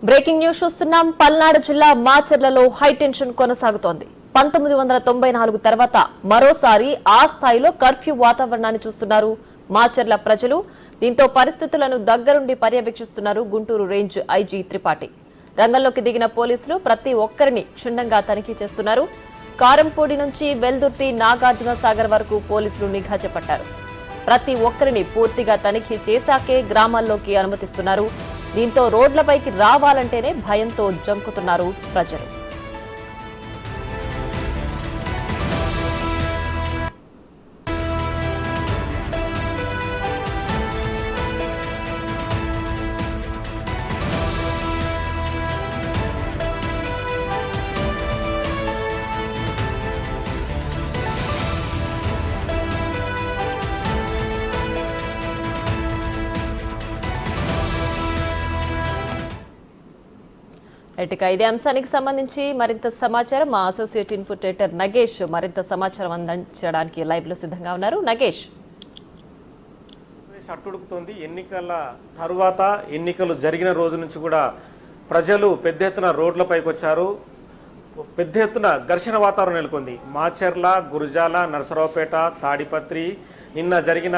Breaking news చూస్తున్నాం. పల్నాడు జిల్లా మాచర్లలో high tension కొనసాగుతోంది. 1994 తర్వాత మరోసారి ఆ స్థాయిలో కర్ఫ్యూ వాతావరణాన్ని చూస్తున్నారు మాచర్ల ప్రజలు. దీంతో పరిస్థితులను దగ్గరుండి పర్యవేక్షిస్తున్నారు గుంటూరు రేంజ్ ఐజీ త్రిపాఠి. రంగంలోకి దిగిన పోలీసులు ప్రతి ఒక్కరిని క్షుణ్ణంగా తనిఖీ చేస్తున్నారు. కారంపూడి నుంచి వెల్దుర్తి నాగార్జున సాగర్ వరకు పోలీసులు నిఘా చేపట్టారు. ప్రతి ఒక్కరిని పూర్తిగా తనిఖీ చేశాకే గ్రామాల్లోకి అనుమతిస్తున్నారు. దీంతో రోడ్లపైకి రావాలంటేనే భయంతో జంకుతున్నారు ప్రజలు. ఇదే అంశానికి సంబంధించి మరింత సమాచారం మా అసోసియేట్ ఇన్పుట్ ఎడిటర్ నగేష్ మరింత సమాచారం అందించడానికి లైవ్ లో సిద్ధంగా ఉన్నారు. నగేష్, అట్టుడుకుతోంది. ఎన్నికల తరువాత ఎన్నికలు జరిగిన రోజు నుంచి కూడా ప్రజలు పెద్ద ఎత్తున రోడ్లపైకి వచ్చారు. పెద్ద ఎత్తున ఘర్షణ వాతావరణం నెలకొంది. మాచర్ల, గురజాల, నరసరావుపేట, తాడిపత్రి, నిన్న జరిగిన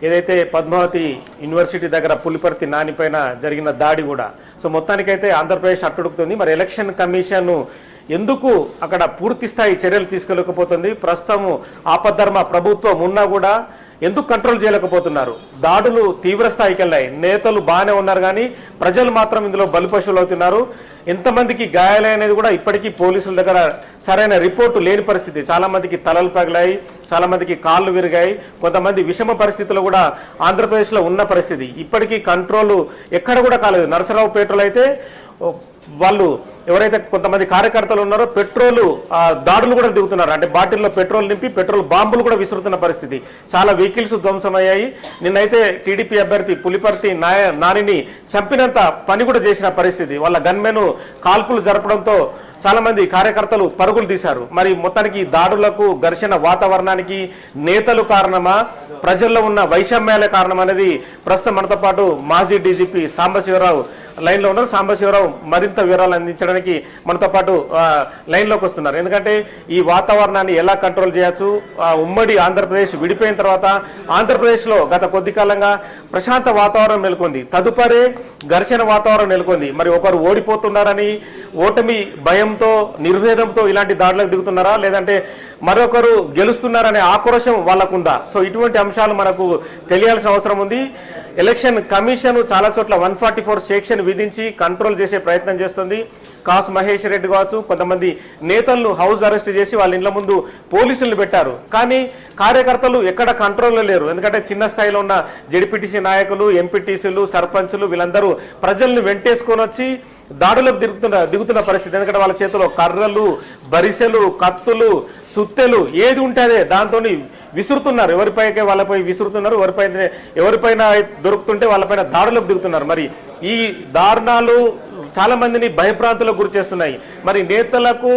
ఏదైతే పద్మావతి యూనివర్సిటీ దగ్గర పులిపర్తి నానిపైన జరిగిన దాడి కూడా. సో మొత్తానికైతే ఆంధ్రప్రదేశ్ అట్టుడుకుతుంది. మరి ఎలక్షన్ కమిషన్ ఎందుకు అక్కడ పూర్తి స్థాయి చర్యలు తీసుకోలేకపోతుంది? ప్రస్తుతం ఆపద్ధర్మ ప్రభుత్వం ఉన్నా కూడా ఎందుకు కంట్రోల్ చేయలేకపోతున్నారు? దాడులు తీవ్ర స్థాయికి వెళ్ళాయి. నేతలు బాగానే ఉన్నారు కానీ ప్రజలు మాత్రం ఇందులో బలిపశువులు అవుతున్నారు. ఎంతమందికి గాయాలనేది కూడా ఇప్పటికీ పోలీసుల దగ్గర సరైన రిపోర్టు లేని పరిస్థితి. చాలా మందికి తలలు పగిలాయి, చాలా మందికి కాళ్ళు విరిగాయి, కొంతమంది విషమ పరిస్థితుల్లో కూడా ఆంధ్రప్రదేశ్లో ఉన్న పరిస్థితి. ఇప్పటికీ కంట్రోల్ ఎక్కడ కూడా కాలేదు. నరసరావుపేటలో అయితే వాళ్ళు ఎవరైతే కొంతమంది కార్యకర్తలు ఉన్నారో పెట్రోలు దాడులు కూడా దిగుతున్నారు. అంటే బాటిల్లో పెట్రోల్ నింపి పెట్రోల్ బాంబులు కూడా విసురుతున్న పరిస్థితి. చాలా వెహికల్స్ ధ్వంసమయ్యాయి. నిన్నైతే టీడీపీ అభ్యర్థి పులిపర్తి నానిని చంపినంత పని కూడా చేసిన పరిస్థితి. వాళ్ళ గన్మెన్ కాల్పులు జరపడంతో చాలా మంది కార్యకర్తలు పరుగులు తీశారు. మరి మొత్తానికి దాడులకు, ఘర్షణ వాతావరణానికి నేతలు కారణమా, ప్రజల్లో ఉన్న వైషమ్యాలే కారణం అనేది ప్రస్తుతం మనతో పాటు మాజీ డీజీపీ సాంబశివరావు లైన్లో ఉన్నారు. సాంబశివరావు మరింత వివరాలు అందించడానికి మనతో పాటు లైన్లోకి వస్తున్నారు. ఎందుకంటే ఈ వాతావరణాన్ని ఎలా కంట్రోల్ చేయొచ్చు? ఉమ్మడి ఆంధ్రప్రదేశ్ విడిపోయిన తర్వాత ఆంధ్రప్రదేశ్లో గత కొద్ది కాలంగా ప్రశాంత వాతావరణం నెలకొంది. తదుపరి ఘర్షణ వాతావరణం నెలకొంది. మరి ఒకరు ఓడిపోతున్నారని ఓటమి భయంతో, నిర్వేదంతో ఇలాంటి దాడులకు దిగుతున్నారా, లేదంటే మరొకరు గెలుస్తున్నారనే ఆక్రోశం వాళ్ళకుందా? సో ఇటువంటి అంశాలు మనకు తెలియాల్సిన అవసరం ఉంది. ఎలక్షన్ కమిషన్ చాలా చోట్ల 144 సెక్షన్ విధించి కంట్రోల్ చేసే ప్రయత్నం చేస్తుంది. కాసు మహేష్ రెడ్డి కావచ్చు, కొంతమంది నేతలను హౌస్ అరెస్ట్ చేసి వాళ్ళ ఇండ్ల ముందు పోలీసులను పెట్టారు. కానీ కార్యకర్తలు ఎక్కడ కంట్రోల్లో లేరు. ఎందుకంటే చిన్న స్థాయిలో ఉన్న జెడ్పీటీసీ నాయకులు, ఎంపీటీసీలు, సర్పంచులు వీళ్ళందరూ ప్రజల్ని వెంటేసుకొని వచ్చి దాడులకు దిగుతున్న పరిస్థితి. ఎందుకంటే వాళ్ళ చేతిలో కర్రలు, బరిసెలు, కత్తులు, సుత్తెలు ఏది ఉంటే అదే దాంతో విసురుతున్నారు. ఎవరిపైకే వాళ్ళపై విసురుతున్నారు. ఎవరిపైన దొరుకుతుంటే వాళ్ళపైన దాడులకు దిగుతున్నారు. మరి ఈ దారుణాలు చాలా మందిని భయభ్రాంతులకు గురి చేస్తున్నాయి. మరి నేతలకు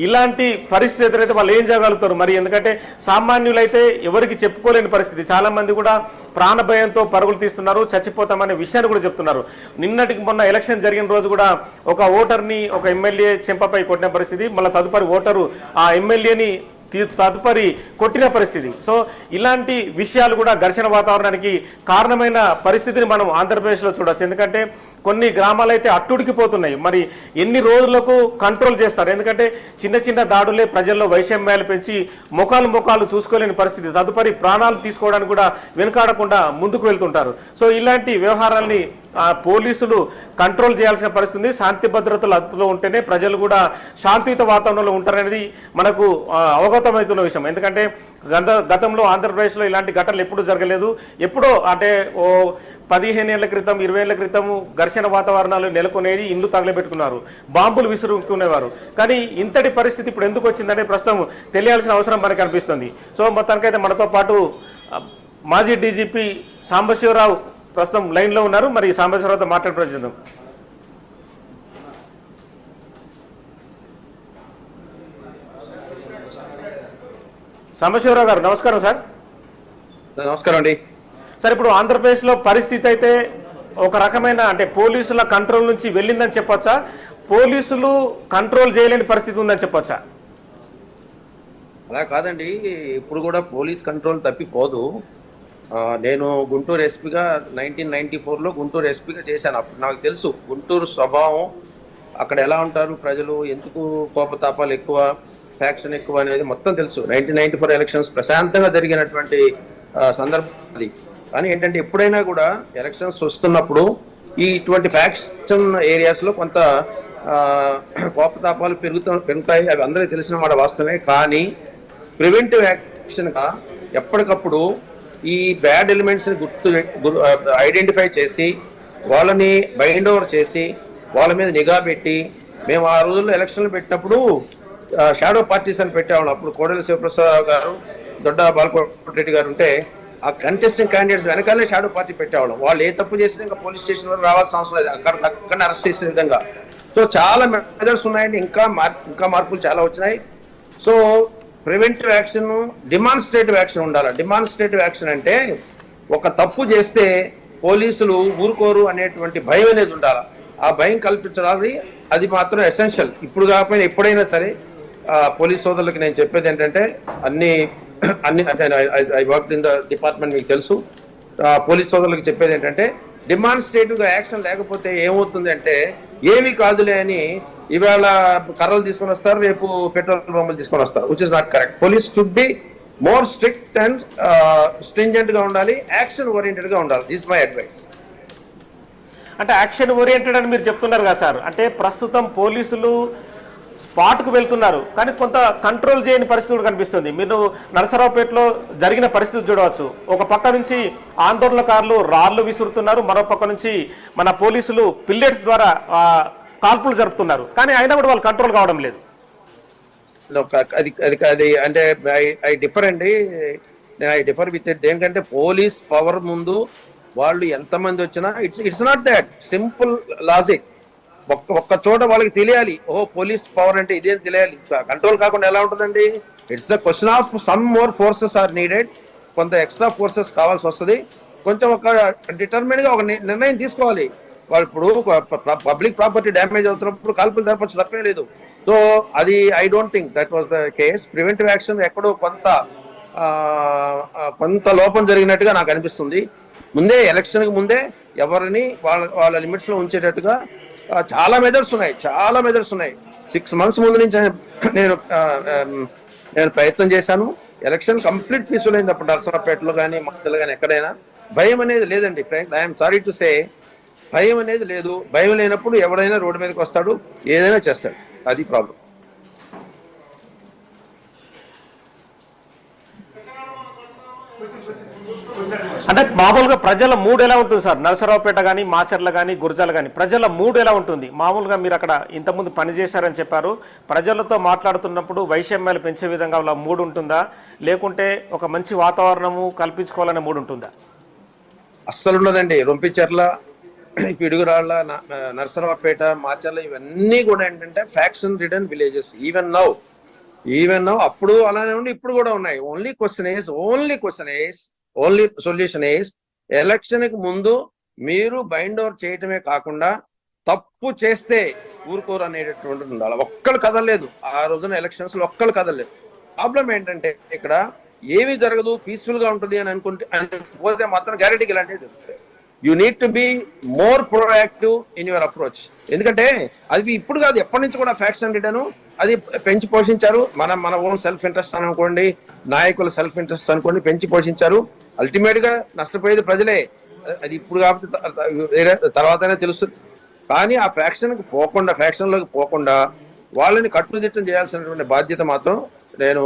ఇలాంటి పరిస్థితి ఎదురైతే వాళ్ళు ఏం చేయగలుగుతారు? మరి ఎందుకంటే సామాన్యులైతే ఎవరికి చెప్పుకోలేని పరిస్థితి. చాలా మంది కూడా ప్రాణ భయంతో పరుగులు తీస్తున్నారు, చచ్చిపోతామనే విషయాన్ని కూడా చెప్తున్నారు. నిన్నటికి మొన్న ఎలక్షన్ జరిగిన రోజు కూడా ఒక ఓటర్ని ఒక ఎమ్మెల్యే చెంపపై కొట్టిన పరిస్థితి. మళ్ళీ తదుపరి ఓటరు ఆ ఎమ్మెల్యేని తదుపరి కొట్టిన పరిస్థితి. సో ఇలాంటి విషయాలు కూడా ఘర్షణ వాతావరణానికి కారణమైన పరిస్థితిని మనం ఆంధ్రప్రదేశ్లో చూడవచ్చు. ఎందుకంటే కొన్ని గ్రామాలు అయితే అట్టుడికిపోతున్నాయి. మరి ఎన్ని రోజులకు కంట్రోల్ చేస్తారు? ఎందుకంటే చిన్న చిన్న దాడులే ప్రజల్లో వైషమ్యాలు పెంచి ముఖాలు చూసుకోలేని పరిస్థితి. తదుపరి ప్రాణాలు తీసుకోవడానికి కూడా వెనుకాడకుండా ముందుకు వెళ్తుంటారు. సో ఇలాంటి వ్యవహారాల్ని పోలీసులు కంట్రోల్ చేయాల్సిన పరిస్థితి. శాంతి భద్రతలు అదుపులో ఉంటేనే ప్రజలు కూడా శాంతియుత వాతావరణంలో ఉంటారనేది మనకు అవగతమవుతున్న విషయం. ఎందుకంటే గతంలో ఆంధ్రప్రదేశ్లో ఇలాంటి ఘటనలు ఎప్పుడూ జరగలేదు. ఎప్పుడో అంటే 15 ఏళ్ల క్రితం, 20 ఏళ్ల క్రితం ఘర్షణ వాతావరణాలు నెలకొనేది, ఇండ్లు తగలబెట్టుకున్నారు, బాంబులు విసురుకునేవారు. కానీ ఇంతటి పరిస్థితి ఇప్పుడు ఎందుకు వచ్చిందంటే ప్రస్తుతం తెలియాల్సిన అవసరం మనకు అనిపిస్తుంది. సో మొత్తానికైతే మనతో పాటు మాజీ డీజీపీ సాంబశివరావు ప్రస్తుతం లైన్లో ఉన్నారు. మరి సాంబశివరావుతో మాట్లాడే ప్రయత్నం. సాంబశివరావు గారు నమస్కారం సార్. నమస్కారం అండి. సార్, ఇప్పుడు ఆంధ్రప్రదేశ్లో పరిస్థితి అయితే ఒక రకమైన అంటే పోలీసుల కంట్రోల్ నుంచి వెళ్ళిందని చెప్పొచ్చా, పోలీసులు కంట్రోల్ చేయలేని పరిస్థితి ఉందని చెప్పొచ్చా? అలా కాదండి, ఇప్పుడు కూడా పోలీస్ కంట్రోల్ తప్పిపోదు. నేను గుంటూరు ఎస్పీగా 1994లో గుంటూరు ఎస్పీగా చేశాను. అప్పుడు నాకు తెలుసు గుంటూరు స్వభావం, అక్కడ ఎలా ఉంటారు ప్రజలు, ఎందుకు కోపతాపాలు ఎక్కువ, ఫ్యాక్షన్ ఎక్కువ అనేది మొత్తం తెలుసు. 1994 ఎలక్షన్స్ ప్రశాంతంగా జరిగినటువంటి సందర్భం అది. కానీ ఏంటంటే ఎప్పుడైనా కూడా ఎలక్షన్స్ వస్తున్నప్పుడు ఇటువంటి ఫ్యాక్షన్ ఏరియాస్లో కొంత కోపతాపాలు పెరుగుతాయి. అవి అందరికీ తెలిసిన మాట వాస్తవమే. కానీ ప్రివెంటివ్ యాక్షన్గా ఎప్పటికప్పుడు ఈ బ్యాడ్ ఎలిమెంట్స్ని ఐడెంటిఫై చేసి వాళ్ళని బైండ్ ఓవర్ చేసి వాళ్ళ మీద నిఘా పెట్టి, మేము ఆ రోజుల్లో ఎలక్షన్లు పెట్టినప్పుడు షాడో పార్టీస్ అని పెట్టేవాళ్ళం. అప్పుడు కోడెల శివప్రసాద్ గారు, దొడ్డ బాలకోటి గారు ఉంటే ఆ కంటెస్టింగ్ క్యాండిడేట్స్ వెనకాలే షాడో పార్టీ పెట్టేవాళ్ళం. వాళ్ళు ఏ తప్పు చేసినా ఇంకా పోలీస్ స్టేషన్ వరకు రావాల్సిన అవసరం లేదు, అక్కడ అరెస్ట్ చేసే విధంగా. సో చాలా మెజర్స్ ఉన్నాయండి, ఇంకా మార్పులు చాలా వచ్చినాయి. So preventive action, demonstrative action ఉండాలి. డిమాన్స్ట్రేటివ్ యాక్షన్ అంటే ఒక తప్పు చేస్తే పోలీసులు ఊరుకోరు అనేటువంటి భయం అనేది ఉండాలి. ఆ భయం కల్పించాలి, అది మాత్రం ఎసెన్షియల్. ఇప్పుడు కాకపోయినా ఎప్పుడైనా సరే పోలీస్ సోదరులకి నేను చెప్పేది ఏంటంటే అన్ని I work in the department, మీకు తెలుసు. పోలీస్ సోదరులకు చెప్పేది ఏంటంటే డిమాన్స్ట్రేటివ్గా యాక్షన్ లేకపోతే ఏమవుతుంది అంటే ఏమీ కాదులే అని ఇవాళ కర్రలు తీసుకొని వస్తారు, రేపు పెట్రోల్ బొమ్మలు తీసుకొని వస్తారు, which is not correct. Police should be more strict and stringent గా ఉండాలి, యాక్షన్ ఓరియంటెడ్ గా ఉండాలి. This my advice. అంటే యాక్షన్ ఓరియంటెడ్ అని మీరు చెప్తున్నారు కదా సార్, అంటే ప్రస్తుతం పోలీసులు స్పాట్కు వెళ్తున్నారు కానీ కొంత కంట్రోల్ చేయని పరిస్థితి కూడా కనిపిస్తుంది. మీరు నరసరావుపేటలో జరిగిన పరిస్థితి చూడవచ్చు. ఒక పక్క నుంచి ఆందోళనకారులు రాళ్లు విసురుతున్నారు, మరో పక్క నుంచి మన పోలీసులు పిల్లెట్స్ ద్వారా కాల్పులు జరుపుతున్నారు, కానీ అయినా కూడా వాళ్ళు కంట్రోల్ కావడం లేదు. అది అంటే ఐ డిఫర్ అండి, నేను ఐ డిఫర్ విత్ ఇట్. ఏంటంటే పోలీస్ పవర్ ముందు వాళ్ళు ఎంతమంది వచ్చినా it's not that simple logic. ఒక్క చోట వాళ్ళకి తెలియాలి, ఓ పోలీస్ పవర్ అంటే ఇదేం తెలియాలి. కంట్రోల్ కాకుండా ఎలా ఉంటుందండి? It's the question of some more forces are needed. కొంత ఎక్స్ట్రా ఫోర్సెస్ కావాల్సి వస్తుంది. కొంచెం ఒక డిటర్మిన్ గా ఒక నిర్ణయం తీసుకోవాలి. వాళ్ళు ఇప్పుడు పబ్లిక్ ప్రాపర్టీ డ్యామేజ్ అవుతున్నప్పుడు కాల్పులు జరపచ్చు, తప్పే లేదు. సో అది I don't think that was the case. Preventive action ఎక్కడో కొంత లోపం జరిగినట్టుగా నాకు అనిపిస్తుంది. ముందే ఎలక్షన్కి ముందే ఎవరిని వాళ్ళ లిమిట్స్ లో ఉంచేటట్టుగా చాలా మెజర్స్ ఉన్నాయి. 6 months ముందు నుంచి నేను ప్రయత్నం చేశాను. ఎలక్షన్ కంప్లీట్ పీస్ఫుల్ అయింది. అప్పుడు నరసరావుపేటలో కానీ మద్దలు కానీ ఎక్కడైనా భయం అనేది లేదండి. ఐఎమ్ సారీ టు సే, భయం అనేది లేదు. భయం లేనప్పుడు ఎవరైనా రోడ్డు మీదకి వస్తాడు, ఏదైనా చేస్తాడు. అది ప్రాబ్లం. అంటే మామూలుగా ప్రజల మూడ్ ఎలా ఉంటుంది సార్? నరసరావుపేట కానీ, మాచర్ల కానీ, గురజాల కానీ ప్రజల మూడ్ ఎలా ఉంటుంది? మామూలుగా మీరు అక్కడ ఇంతకుముందు పనిచేశారని చెప్పారు. ప్రజలతో మాట్లాడుతున్నప్పుడు వైషమ్యాలు పెంచే విధంగా వాళ్ళ మూడ్ ఉంటుందా, లేకుంటే ఒక మంచి వాతావరణము కల్పించుకోవాలనే మూడ్ ఉంటుందా? అస్సలు ఉండదండి. రొంపిచెర్ల, పిడుగురాళ్ళ, నరసరావుపేట, మాచర్ల ఇవన్నీ కూడా ఏంటంటే faction ridden villages. Even now అప్పుడు అలానే ఉండి ఇప్పుడు కూడా ఉన్నాయి. ఓన్లీ సొల్యూషన్ ఈస్ ఎలక్షన్ కి ముందు మీరు బైండ్ ఓవర్ చేయటమే కాకుండా తప్పు చేస్తే ఊరుకోరు అనేటటువంటి ఉండాలి. ఒక్కళ్ళు కదలలేదు ఆ రోజున ఎలక్షన్స్ లో, ఒక్కళ్ళు కదలలేదు. ప్రాబ్లం ఏంటంటే ఇక్కడ ఏమీ జరగదు, పీస్ఫుల్ గా ఉంటుంది అని పోతే మాత్రం గ్యారెంటీకి ఇలాంటివి జరుగుతాయి. You need to be more proactive in your approach. ఎందుకంటే అది ఇప్పుడు కాదు, ఎప్పటి నుంచి కూడా ఫ్యాక్షన్ రిడను అది పెంచి పోషించారు. మన ఓన్ సెల్ఫ్ ఇంట్రెస్ట్ అనుకోండి, నాయకుల సెల్ఫ్ ఇంట్రెస్ట్ అనుకోండి, పెంచి పోషించారు. అల్టిమేట్ గా నష్టపోయేది ప్రజలే. అది ఇప్పుడు కాబట్టి తర్వాతనే తెలుస్తుంది. కానీ ఆ ఫ్యాక్షన్లోకి పోకుండా వాళ్ళని కట్టుదిట్టం చేయాల్సినటువంటి బాధ్యత మాత్రం, నేను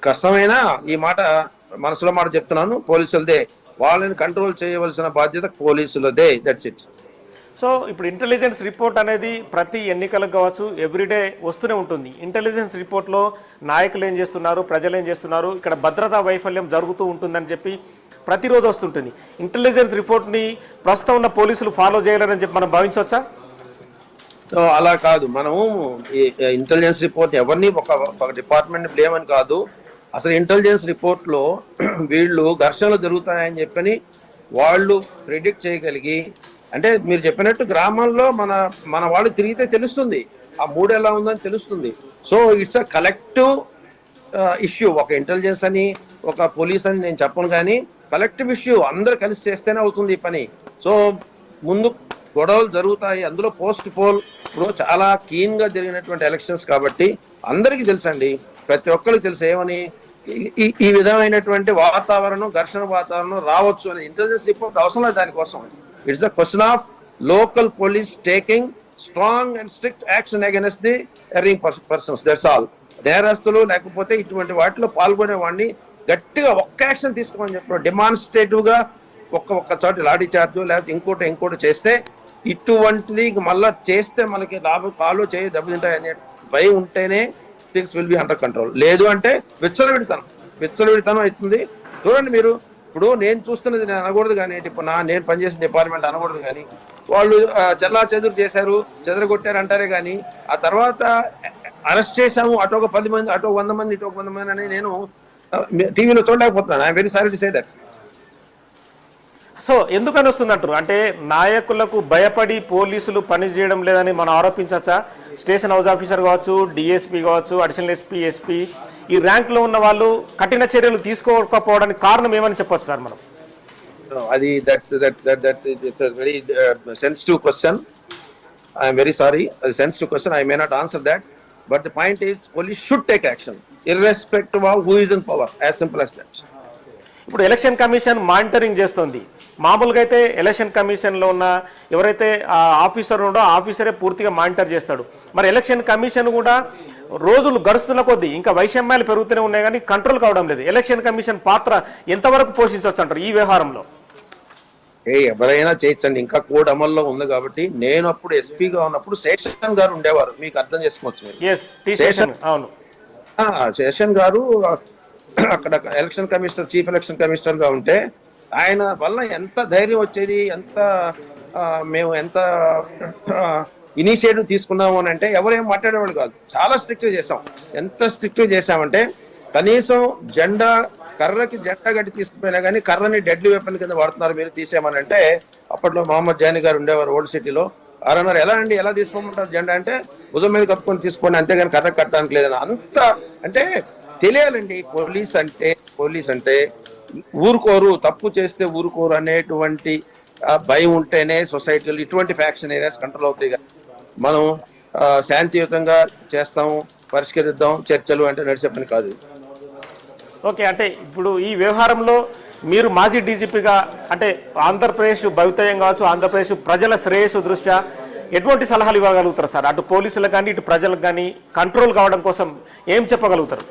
కష్టమైనా ఈ మాట మనసులో మాట చెప్తున్నాను, పోలీసులదే. వాళ్ళని కంట్రోల్ చేయవలసిన బాధ్యత పోలీసులదే. That's it. సో ఇప్పుడు ఇంటెలిజెన్స్ రిపోర్ట్ అనేది ప్రతి ఎన్నికలకు కావచ్చు ఎవ్రీడే వస్తూనే ఉంటుంది. ఇంటెలిజెన్స్ రిపోర్ట్లో నాయకులు ఏం చేస్తున్నారు, ప్రజలు ఏం చేస్తున్నారు, ఇక్కడ భద్రతా వైఫల్యం జరుగుతూ ఉంటుందని చెప్పి ప్రతిరోజు వస్తుంటుంది. ఇంటెలిజెన్స్ రిపోర్ట్ని ప్రస్తుతం ఉన్న పోలీసులు ఫాలో చేయలేరని చెప్పి మనం భావించవచ్చా? సో అలా కాదు. మనము ఇంటెలిజెన్స్ రిపోర్ట్ ఎవరిని ఒక డిపార్ట్మెంట్ బ్లేమ్ అని కాదు. అసలు ఇంటెలిజెన్స్ రిపోర్ట్లో వీళ్ళు ఘర్షణలు జరుగుతాయని చెప్పని వాళ్ళు ప్రిడిక్ట్ చేయగలిగి అంటే మీరు చెప్పినట్టు గ్రామంలో మన మన వాళ్ళు తిరిగితే తెలుస్తుంది, ఆ మూడు ఎలా ఉందని తెలుస్తుంది. So it's a collective issue. ఒక ఇంటెలిజెన్స్ అని ఒక పోలీస్ అని నేను చెప్పను, కానీ కలెక్టివ్ ఇష్యూ. అందరు కలిసి చేస్తేనే అవుతుంది ఈ పని. సో ముందు గొడవలు జరుగుతాయి, అందులో పోస్ట్ పోల్ ఇప్పుడు చాలా కీన్ గా జరిగినటువంటి ఎలక్షన్స్ కాబట్టి అందరికీ తెలుసండి, ప్రతి ఒక్కరికి తెలుసు ఏమని ఈ విధమైనటువంటి వాతావరణం, ఘర్షణ వాతావరణం రావచ్చు అని. ఇంటెలిజెన్స్ రిపోర్ట్ అవసరం లేదు దానికోసం. It's a question of local police taking strong and strict action against the erring persons, that's all. నేరస్తులు లేకపోతే ఇటువంటి వాటిలో పాల్గొనే వాడిని గట్టిగా ఒక్క యాక్షన్ తీసుకోమని చెప్పారు. డెమాన్స్ట్రేటివ్ గా ఒక్క చోట లాఠీ చార్జ్ లేకపోతే ఇంకోటి చేస్తే, ఇటువంటిది మళ్ళా చేస్తే మనకి కాలు చేయి దెబ్బతింటాయి అనే భయం ఉంటేనే things will be under control. లేదు అంటే విచ్చలవిడితనం అవుతుంది. చూడండి మీరు, ఇప్పుడు నేను చూస్తున్నది నేను అనకూడదు కానీ, ఇప్పుడు నేను పనిచేసిన డిపార్ట్మెంట్ అనకూడదు కానీ, వాళ్ళు చెల్లా చెదురు చేశారు, చెదరగొట్టారు అంటారే కానీ, ఆ తర్వాత అరెస్ట్ చేశాము అటు ఒక 10 మంది, అటు 100 మంది, ఇటు 100 మంది అని నేను టీవీలో చూడలేకపోతున్నాను. I'm very sorry to say that. So ఎందుకని వస్తుంది అంటారు? అంటే నాయకులకు భయపడి పోలీసులు పని చేయడం లేదని మనం ఆరోపించచ్చా? స్టేషన్ హౌస్ ఆఫీసర్ కావచ్చు, డిఎస్పీ కావచ్చు, అడిషనల్ ఎస్పీ, ఎస్పీ, ఈ ర్యాంక్లో ఉన్న వాళ్ళు కఠిన చర్యలు తీసుకోకపోవడానికి కారణం ఏమని చెప్పొచ్చు సార్ మనం? అది it's very sensitive question. I'm very sorry, అది sensitive question. I may not answer that. But the point is police should take action irrespective of who is in power, as simple as that. ఇప్పుడు election commission monitoring చేస్తుంది. మామూలుగా అయితే election కమిషన్లో ఉన్న ఎవరైతే officer ఉండో ఆ ఆఫీసరే పూర్తిగా మానిటర్ చేస్తాడు. మరి ఎలక్షన్ కమిషన్ కూడా రోజులు గడుస్తున్న కొద్దీ ఇంకా వైషమ్యాలు పెరుగుతూనే ఉన్నాయి కానీ కంట్రోల్ కావడం లేదు. ఎలక్షన్ కమిషన్ పాత్ర ఎంతవరకు పోషించవచ్చు అంటారు ఈ వ్యవహారంలో? ఎవరైనా చేయొచ్చండి, ఇంకా కోడ్ అమల్లో ఉంది కాబట్టి. నేను అప్పుడు ఎస్పీగా ఉన్నప్పుడు శేషన్ గారు ఉండేవారు, మీకు అర్థం చేసుకోవచ్చు. శేషన్ గారు అక్కడ election commissioner, chief election commissioner గా ఉంటే ఆయన వల్ల ఎంత ధైర్యం వచ్చేది, మేము ఎంత ఇనిషియేటివ్ తీసుకున్నాము అని అంటే ఎవరేం మాట్లాడేవాళ్ళు కాదు. చాలా స్ట్రిక్ట్ చేసాం. ఎంత స్ట్రిక్ట్ చేసామంటే కనీసం కర్రకి జెండా గట్టి తీసుకుపోయినా కానీ కర్రని డెడ్లీ వెపన్ కింద వాడుతున్నారు, మీరు తీసేయమని అంటే అప్పట్లో మహమ్మద్ జానీ గారు ఉండేవారు ఓల్డ్ సిటీలో. అరన్నారు, ఎలా అండి ఎలా తీసుకోమంటారు జెండా అంటే, భుజం మీద కప్పుకొని తీసుకోండి అంతేగాని కర్ర కట్టడానికి లేదని. అంత అంటే తెలియాలండి, పోలీస్ అంటే ఊరుకోరు, తప్పు చేస్తే ఊరుకోరు అనేటువంటి భయం ఉంటేనే సొసైటీలో ఇటువంటి ఫ్యాక్షన్ ఏరియాస్ కంట్రోల్ అవుతాయి. మనం శాంతియుతంగా చేస్తాము, పరిష్కరిద్దాం చర్చలు అంటే నడిచే పని కాదు. ఓకే, అంటే ఇప్పుడు ఈ వ్యవహారంలో మీరు మాజీ డీజీపీగా అంటే ఆంధ్రప్రదేశ్ భవితవ్యం కావచ్చు, ఆంధ్రప్రదేశ్ ప్రజల శ్రేయస్సు దృష్ట్యా ఎటువంటి సలహాలు ఇవ్వగలుగుతారు సార్? అటు పోలీసులకు కానీ ఇటు ప్రజలకు కానీ కంట్రోల్ కావడం కోసం ఏం చెప్పగలుగుతారు?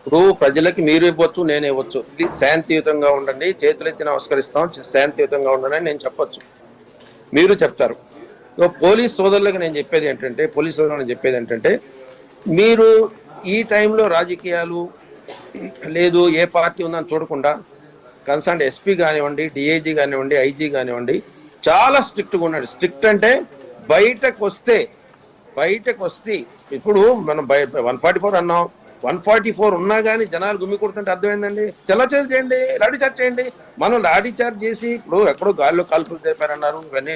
ఇప్పుడు ప్రజలకి మీరు ఇవ్వచ్చు, నేను ఇవ్వచ్చు. శాంతియుతంగా ఉండండి, చేతులెత్తి నమస్కరిస్తాం, శాంతియుతంగా ఉండండి అని నేను చెప్పొచ్చు, మీరు చెప్తారు. పోలీస్ సోదరులకు నేను చెప్పేది ఏంటంటే, మీరు ఈ టైంలో రాజకీయాలు లేదు, ఏ పార్టీ ఉందని చూడకుండా కన్సర్న్ ఎస్పీ కానివ్వండి, డిఐజీ కానివ్వండి, ఐజీ కానివ్వండి, చాలా స్ట్రిక్ట్గా ఉండండి. స్ట్రిక్ట్ అంటే బయటకు వస్తే ఇప్పుడు మనం 144 అన్నాం, 144 ఉన్నా కానీ జనాలు గుమ్మి కొడుతుంటే అర్థమైందండి. చల్లచేది చేయండి, లాఠీ చార్జ్ చేయండి. మనం లాఠీ చార్జ్ చేసి ఇప్పుడు ఎక్కడో గాల్లో కాల్పులు చేపారన్నారు, ఇవన్నీ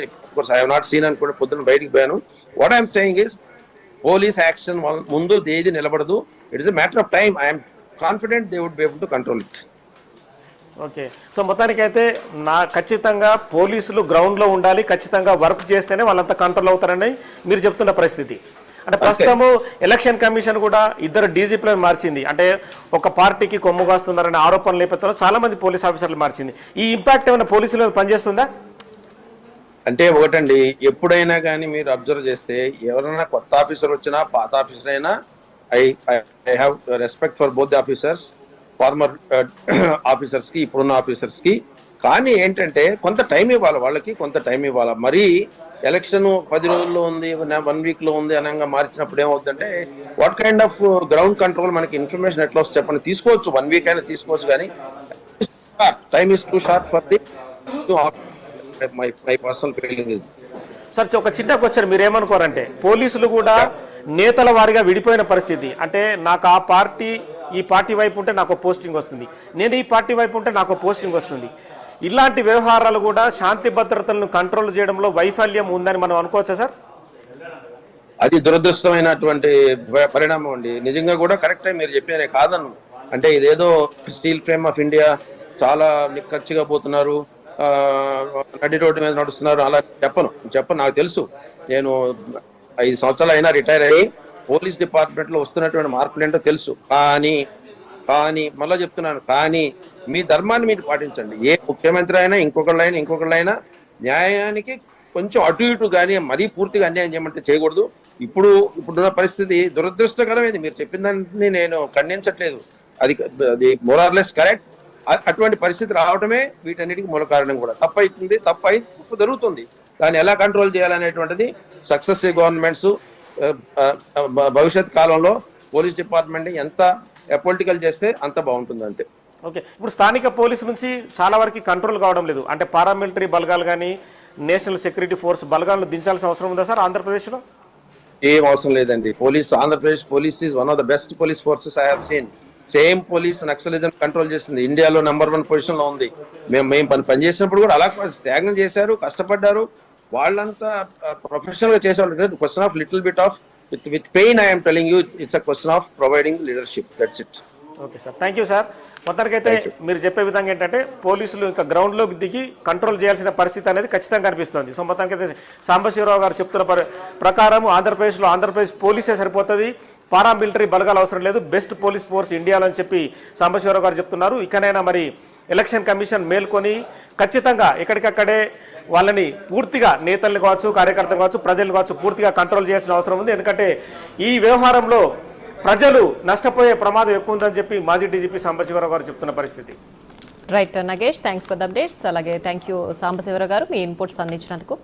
ఐ హావ్ నాట్ సీన్ అని కూడా పొద్దున్న బయటికి పోయాను. What I'm saying is police action ముందు ఏది నిలబడదు. It is a matter of time. I'm confident they would be able to control it. Okay, so మొత్తానికైతే ఖచ్చితంగా పోలీసులు గ్రౌండ్లో ఉండాలి, ఖచ్చితంగా వర్క్ చేస్తేనే వాళ్ళంతా కంట్రోల్ అవుతారని మీరు చెప్తున్న పరిస్థితి. అంటే ప్రస్తుతము ఎలక్షన్ కమిషన్ కూడా 2 డీజీపీలను మార్చింది. అంటే ఒక పార్టీకి కొమ్ము కాస్తున్నారనే ఆరోపణలు లేకపోతే చాలా మంది పోలీస్ ఆఫీసర్లు మార్చింది. ఈ ఇంపాక్ట్ ఏమైనా పోలీసులు పనిచేస్తుందా? అంటే ఒకటండి, ఎప్పుడైనా కానీ మీరు అబ్జర్వ్ చేస్తే ఎవరైనా కొత్త ఆఫీసర్ వచ్చినా పాత ఆఫీసర్ అయినా I have respect for both the officers, former officers కి ఇప్పుడున్న ఆఫీసర్స్ కి. కానీ ఏంటంటే కొంత టైం ఇవ్వాలి వాళ్ళకి, కొంత టైం ఇవ్వాలి. మరీ ఎలక్షన్ 10 రోజుల్లో ఉంది, 1 వీక్ లో ఉంది అనగా మార్చినప్పుడు ఏమవుతుందంటే what kind of ground control మనకి ఇన్ఫర్మేషన్ ఎట్లా వస్తే చెప్పండి. తీసుకోవచ్చు, 1 వీక్ అయినా తీసుకోవచ్చు, కానీ time is two short for the my personal feeling is. Sir ఒక చిన్న క్వశ్చన్, మీరు ఏమనుకోరంటే పోలీసులు కూడా నేతల వారిగా విడిపోయిన పరిస్థితి. అంటే నాకు ఆ పార్టీ ఈ పార్టీ వైపు ఉంటే నాకు పోస్టింగ్ వస్తుంది, నేను ఈ పార్టీ వైపు ఉంటే నాకు పోస్టింగ్ వస్తుంది. ఇలాంటి వ్యవహారాలు కూడా శాంతి భద్రతలను కంట్రోల్ చేయడంలో వైఫల్యం ఉందని మనం అనుకోవచ్చా సార్? అది దురదృష్టమైనటువంటి పరిణామం అండి. నిజంగా కూడా కరెక్టే మీరు చెప్పేది, కాదను. అంటే ఇదేదో స్టీల్ ఫ్రేమ్ ఆఫ్ ఇండియా చాలా నిక్కచ్చిగా పోతున్నారు, నడి రోడ్డు మీద నడుస్తున్నారు అలా చెప్పను. నాకు తెలుసు, నేను 5 సంవత్సరాలు అయినా రిటైర్ అయ్యి పోలీస్ డిపార్ట్మెంట్ లో వస్తున్నటువంటి మార్పులు ఏంటో తెలుసు. కానీ మళ్ళీ చెప్తున్నాను, కానీ మీ ధర్మాన్ని మీరు పాటించండి. ఏ ముఖ్యమంత్రి అయినా ఇంకొకళ్ళైనా న్యాయానికి కొంచెం అటు ఇటు కానీ మరీ పూర్తిగా అన్యాయం చేయమంటే చేయకూడదు. ఇప్పుడున్న పరిస్థితి దురదృష్టకరమైంది. మీరు చెప్పిన దాన్ని నేను ఖండించట్లేదు, అది మోరార్లెస్ కరెక్ట్. అటువంటి పరిస్థితి రావడమే వీటన్నిటికీ మూల కారణం కూడా. తప్పు జరుగుతుంది, దాన్ని ఎలా కంట్రోల్ చేయాలనేటువంటిది సక్సెసివ్ గవర్నమెంట్స్ భవిష్యత్ కాలంలో పోలీస్ డిపార్ట్మెంట్ ఎంత పొలిటికల్ చేస్తే అంత బాగుంటుంది అంతే. ఓకే, ఇప్పుడు స్థానిక పోలీసు నుంచి చాలా వరకు కంట్రోల్ కావడం లేదు. అంటే పారామిలిటరీ బలగాలు కానీ నేషనల్ సెక్యూరిటీ ఫోర్స్ బలగాలను దించాల్సిన అవసరం ఉందా సార్ ఆంధ్రప్రదేశ్లో? ఏం అవసరం లేదండి. Andhra Pradesh police is one of the best police forces I have seen. Same police naxalism control చేస్తుంది, ఇండియాలో నెంబర్ 1 పొజిషన్ లో ఉంది. మేము పనిచేసినప్పుడు కూడా అలా త్యాగం చేశారు, కష్టపడ్డారు. వాళ్ళంతా ప్రొఫెషనల్ గా చేసేవాళ్ళు. Question of little bit of with pain I'm telling you, it's a question of providing leadership, that's it. Okay sir, thank you sir. మొత్తానికైతే మీరు చెప్పే విధంగా ఏంటంటే పోలీసులు ఇంకా గ్రౌండ్లోకి దిగి కంట్రోల్ చేయాల్సిన పరిస్థితి అనేది ఖచ్చితంగా కనిపిస్తుంది. సో మొత్తానికైతే సాంబశివరావు గారు చెప్తున్న ప్రకారం ఆంధ్రప్రదేశ్ పోలీసే సరిపోతుంది, పారామిలిటరీ బలగాలు అవసరం లేదు, బెస్ట్ పోలీస్ ఫోర్స్ ఇండియాలో అని చెప్పి సాంబశివరావు గారు చెప్తున్నారు. ఇకనైనా మరి ఎలక్షన్ కమిషన్ మేల్కొని ఖచ్చితంగా ఎక్కడికక్కడే వాళ్ళని పూర్తిగా నేతలు కావచ్చు, కార్యకర్తలు కావచ్చు, ప్రజలు కావచ్చు పూర్తిగా కంట్రోల్ చేయాల్సిన అవసరం ఉంది. ఎందుకంటే ఈ వ్యవహారంలో ప్రజలు నష్టపోయే ప్రమాదం ఎక్కువ ఉందని చెప్పి మాజీ డీజీపీ సాంబశివరావు గారు చెప్తున్న పరిస్థితి. Right Nagesh, thanks for the updates. అలాగే థ్యాంక్ యూ సాంబశివరావు గారు మీ ఇన్పుట్స్ అందించినందుకు.